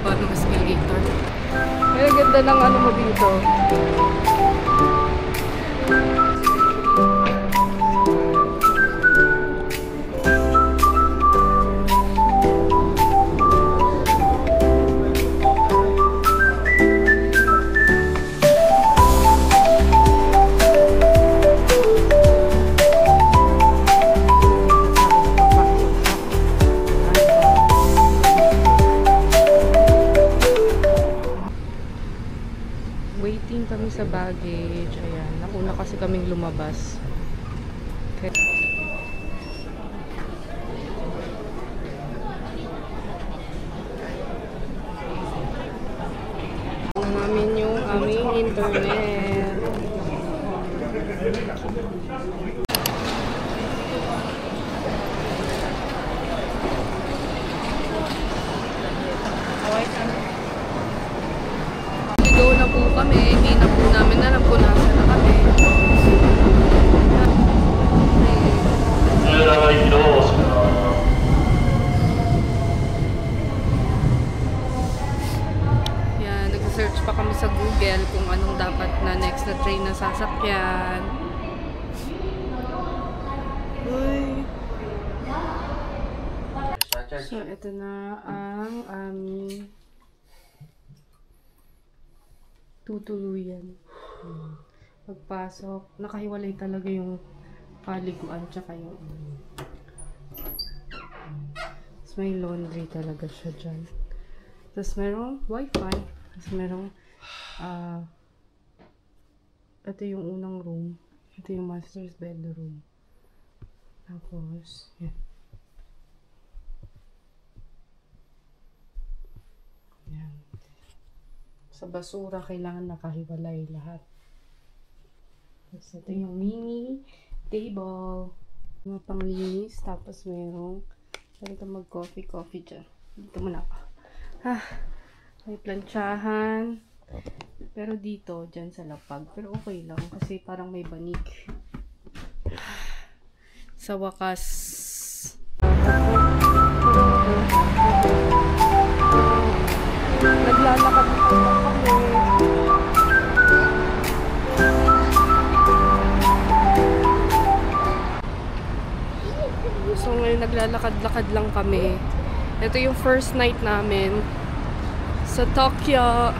baba ng escalator. Kaya ganda ng ano mo dito. Waiting kami sa baggage. Ayan. Nauna kasi kaming lumabas. Okay. Namin yung aming internet. Go na po kami. Hindi na po namin alam kung nasa na kami. Yan, nag-search pa kami sa Google kung anong dapat na next na train na sasakyan. Uy. So, ito na ang aming tutuluyan. Pagpasok, nakahiwalay talaga yung paliguan tsaka yung tapos may laundry talaga siya dyan. Tapos merong wifi. Tapos merong ito yung unang room. Ito yung master's bedroom. Tapos yan. Yan. Sa basura, kailangan nakahiwalay lahat. Tapos ito yung mini table. Mga panglinis. Tapos merong dito mag-coffee dyan. Dito muna ako. May plantsahan. Pero dito, dyan sa lapag. Pero okay lang kasi parang may banig. Sa wakas. Naglalakad na kami. So ngayon naglalakad-lakad lang kami. Ito yung first night namin sa Tokyo.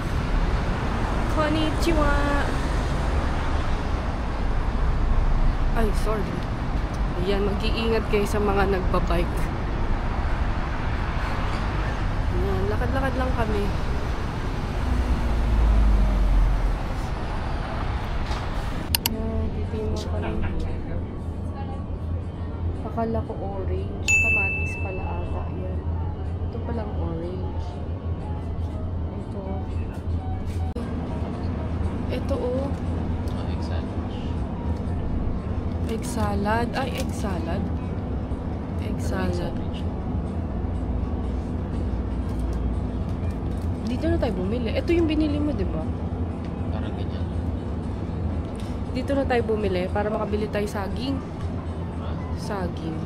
Konnichiwa. Ay, sorry. Ayan, mag-iingat kayo sa mga nagbabike. Ayan, lakad-lakad lang kami. Ayan, dito yung mga kami. Akala ko orange. Kamatis pala ata. Ayan. Ito palang orange. Ito. Ito oh. Egg salad. Ay, egg salad. Egg salad. Dito na tayo bumili. Ito yung binili mo, di ba? Parang ganyan. Dito na tayo bumili para makabili tayo saging. Saging.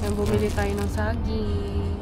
Ayan, bumili tayo ng saging.